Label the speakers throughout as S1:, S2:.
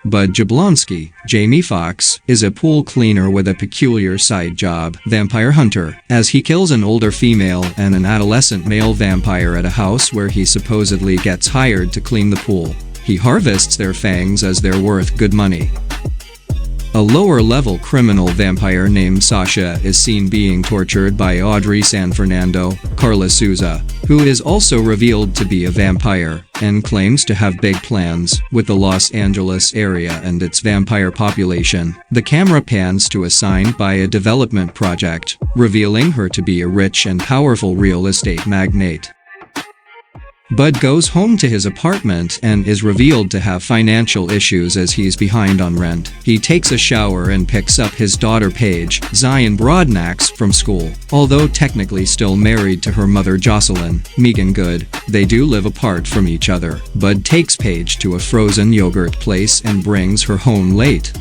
S1: Bud Jablonski, Jamie Foxx, is a pool cleaner with a peculiar side job, vampire hunter, as he kills an older female and an adolescent male vampire at a house where he supposedly gets hired to clean the pool. He harvests their fangs as they're worth good money. A lower-level criminal vampire named Sasha is seen being tortured by Audrey San Fernando, Carla Souza, who is also revealed to be a vampire, and claims to have big plans with the Los Angeles area and its vampire population. The camera pans to a sign by a development project, revealing her to be a rich and powerful real estate magnate. Bud goes home to his apartment and is revealed to have financial issues as he's behind on rent. He takes a shower and picks up his daughter Paige, Zion Broadnax, from school. Although technically still married to her mother Jocelyn, Megan Good, they do live apart from each other. Bud takes Paige to a frozen yogurt place and brings her home late.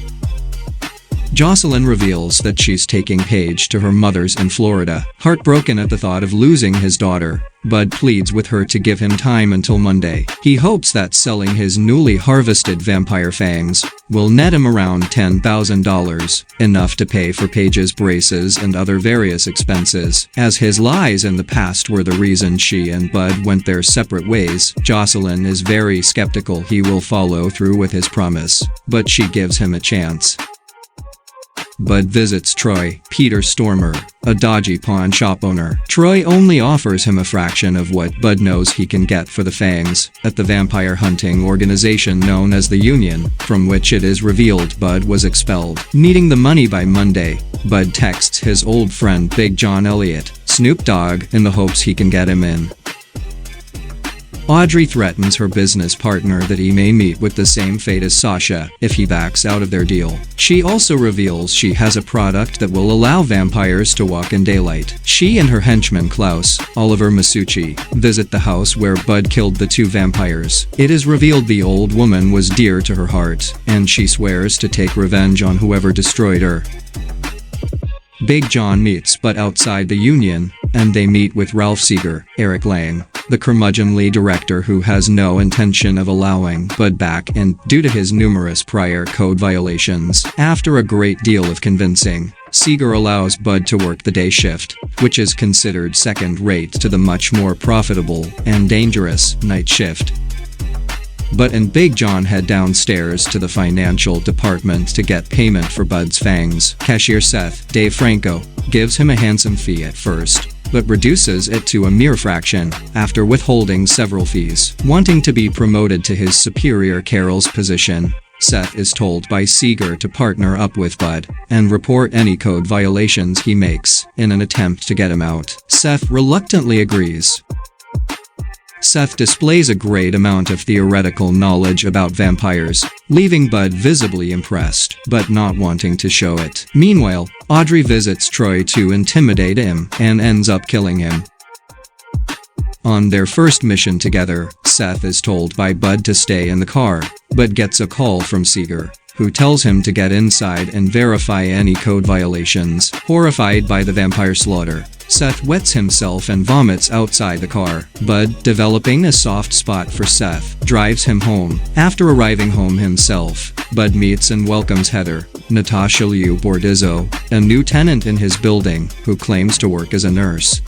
S1: Jocelyn reveals that she's taking Paige to her mother's in Florida. Heartbroken at the thought of losing his daughter, Bud pleads with her to give him time until Monday. He hopes that selling his newly harvested vampire fangs will net him around $10,000, enough to pay for Paige's braces and other various expenses. As his lies in the past were the reason she and Bud went their separate ways, Jocelyn is very skeptical he will follow through with his promise, but she gives him a chance. Bud visits Troy, Peter Stormer, a dodgy pawn shop owner. Troy only offers him a fraction of what Bud knows he can get for the fangs at the vampire hunting organization known as the Union, from which it is revealed Bud was expelled. Needing the money by Monday, Bud texts his old friend Big John Elliott, Snoop Dogg, in the hopes he can get him in. Audrey threatens her business partner that he may meet with the same fate as Sasha if he backs out of their deal. She also reveals she has a product that will allow vampires to walk in daylight. She and her henchman Klaus, Oliver Masucci, visit the house where Bud killed the two vampires. It is revealed the old woman was dear to her heart, and she swears to take revenge on whoever destroyed her. Big John meets Bud outside the Union, and they meet with Ralph Seeger, Eric Lang, the curmudgeonly director who has no intention of allowing Bud back in due to his numerous prior code violations. After a great deal of convincing, Seeger allows Bud to work the day shift, which is considered second-rate to the much more profitable and dangerous night shift. Bud and Big John head downstairs to the financial department to get payment for Bud's fangs. Cashier Seth, Dave Franco, gives him a handsome fee at first, but reduces it to a mere fraction after withholding several fees. Wanting to be promoted to his superior Carol's position, Seth is told by Seeger to partner up with Bud and report any code violations he makes in an attempt to get him out. Seth reluctantly agrees. Seth displays a great amount of theoretical knowledge about vampires, leaving Bud visibly impressed, but not wanting to show it. Meanwhile, Audrey visits Troy to intimidate him and ends up killing him. On their first mission together, Seth is told by Bud to stay in the car, but gets a call from Seeger, who tells him to get inside and verify any code violations. Horrified by the vampire slaughter, Seth wets himself and vomits outside the car. Bud, developing a soft spot for Seth, drives him home. After arriving home himself, Bud meets and welcomes Heather, Natasha Liu Bordizzo, a new tenant in his building, who claims to work as a nurse.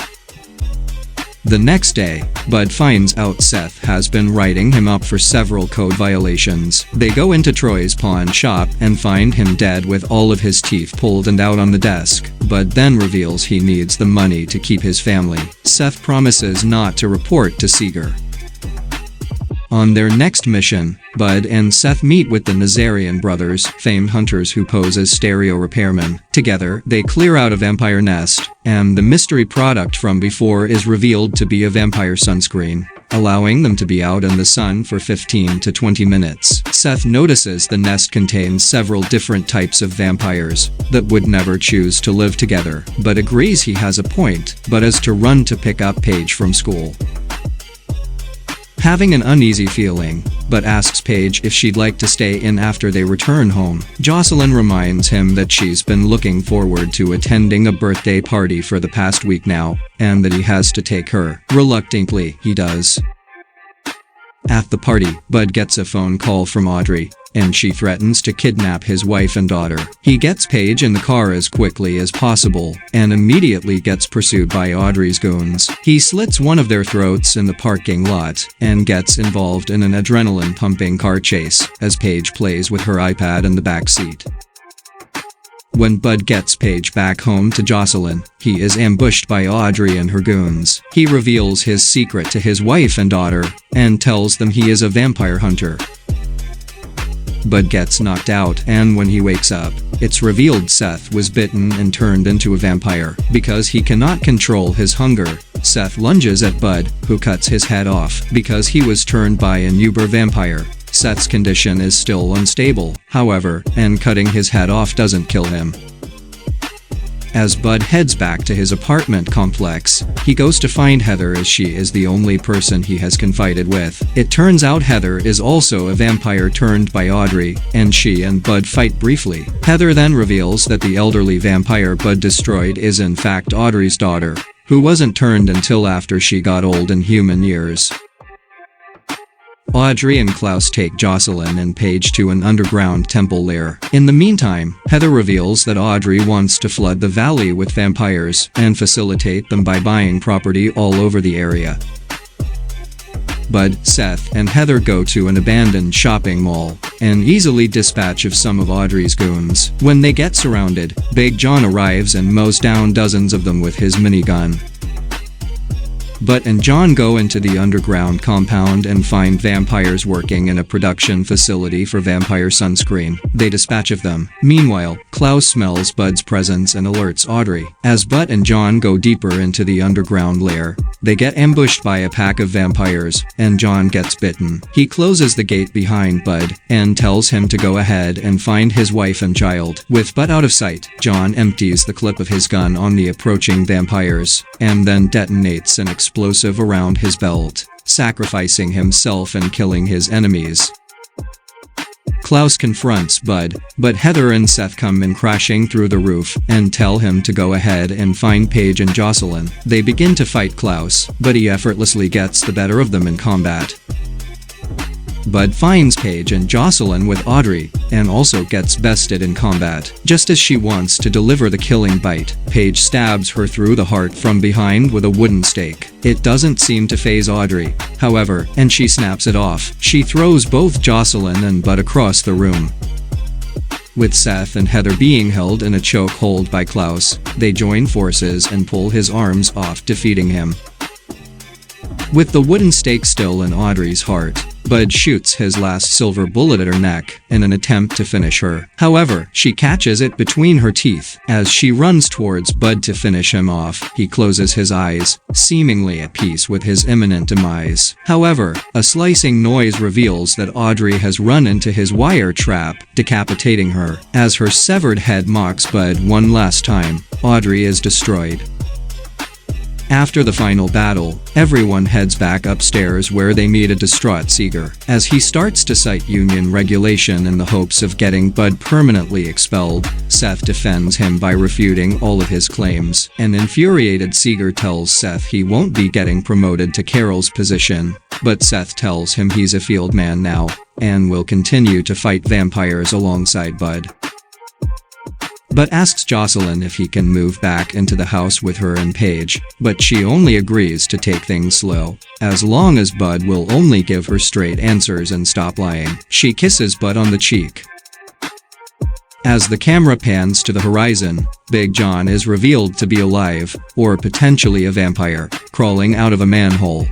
S1: The next day, Bud finds out Seth has been writing him up for several code violations. They go into Troy's pawn shop and find him dead with all of his teeth pulled and out on the desk. Bud then reveals he needs the money to keep his family. Seth promises not to report to Seeger. On their next mission, Bud and Seth meet with the Nazarian brothers, famed hunters who pose as stereo repairmen. Together, they clear out a vampire nest, and the mystery product from before is revealed to be a vampire sunscreen, allowing them to be out in the sun for 15 to 20 minutes. Seth notices the nest contains several different types of vampires that would never choose to live together, but agrees he has a point, but is to run to pick up Paige from school. Having an uneasy feeling, but asks Paige if she'd like to stay in after they return home. Jocelyn reminds him that she's been looking forward to attending a birthday party for the past week now, and that he has to take her. Reluctantly, he does. At the party, Bud gets a phone call from Audrey, and she threatens to kidnap his wife and daughter. He gets Paige in the car as quickly as possible, and immediately gets pursued by Audrey's goons. He slits one of their throats in the parking lot, and gets involved in an adrenaline-pumping car chase, as Paige plays with her iPad in the back seat. When Bud gets Paige back home to Jocelyn, he is ambushed by Audrey and her goons. He reveals his secret to his wife and daughter, and tells them he is a vampire hunter. Bud gets knocked out, and when he wakes up, it's revealed Seth was bitten and turned into a vampire. Because he cannot control his hunger, Seth lunges at Bud, who cuts his head off. Because he was turned by an uber vampire, Seth's condition is still unstable, however, and cutting his head off doesn't kill him. As Bud heads back to his apartment complex, he goes to find Heather, as she is the only person he has confided with. It turns out Heather is also a vampire turned by Audrey, and she and Bud fight briefly. Heather then reveals that the elderly vampire Bud destroyed is in fact Audrey's daughter, who wasn't turned until after she got old in human years. Audrey and Klaus take Jocelyn and Paige to an underground temple lair. In the meantime, Heather reveals that Audrey wants to flood the valley with vampires and facilitate them by buying property all over the area. Bud, Seth, and Heather go to an abandoned shopping mall and easily dispatch of some of Audrey's goons. When they get surrounded, Big John arrives and mows down dozens of them with his minigun. Bud and John go into the underground compound and find vampires working in a production facility for vampire sunscreen. They dispatch of them. Meanwhile, Klaus smells Bud's presence and alerts Audrey. As Bud and John go deeper into the underground lair, they get ambushed by a pack of vampires, and John gets bitten. He closes the gate behind Bud, and tells him to go ahead and find his wife and child. With Bud out of sight, John empties the clip of his gun on the approaching vampires, and then detonates an explosive around his belt, sacrificing himself and killing his enemies. Klaus confronts Bud, but Heather and Seth come in crashing through the roof and tell him to go ahead and find Paige and Jocelyn. They begin to fight Klaus, but he effortlessly gets the better of them in combat. Bud finds Paige and Jocelyn with Audrey, and also gets bested in combat. Just as she wants to deliver the killing bite, Paige stabs her through the heart from behind with a wooden stake. It doesn't seem to faze Audrey, however, and she snaps it off. She throws both Jocelyn and Bud across the room. With Seth and Heather being held in a chokehold by Klaus, they join forces and pull his arms off, defeating him. With the wooden stake still in Audrey's heart, Bud shoots his last silver bullet at her neck in an attempt to finish her. However, she catches it between her teeth. As she runs towards Bud to finish him off, he closes his eyes, seemingly at peace with his imminent demise. However, a slicing noise reveals that Audrey has run into his wire trap, decapitating her. As her severed head mocks Bud one last time, Audrey is destroyed. After the final battle, everyone heads back upstairs where they meet a distraught Seeger. As he starts to cite union regulation in the hopes of getting Bud permanently expelled, Seth defends him by refuting all of his claims. An infuriated Seeger tells Seth he won't be getting promoted to Carol's position, but Seth tells him he's a field man now, and will continue to fight vampires alongside Bud. Bud asks Jocelyn if he can move back into the house with her and Paige, but she only agrees to take things slow, as long as Bud will only give her straight answers and stop lying. She kisses Bud on the cheek. As the camera pans to the horizon, Big John is revealed to be alive, or potentially a vampire, crawling out of a manhole.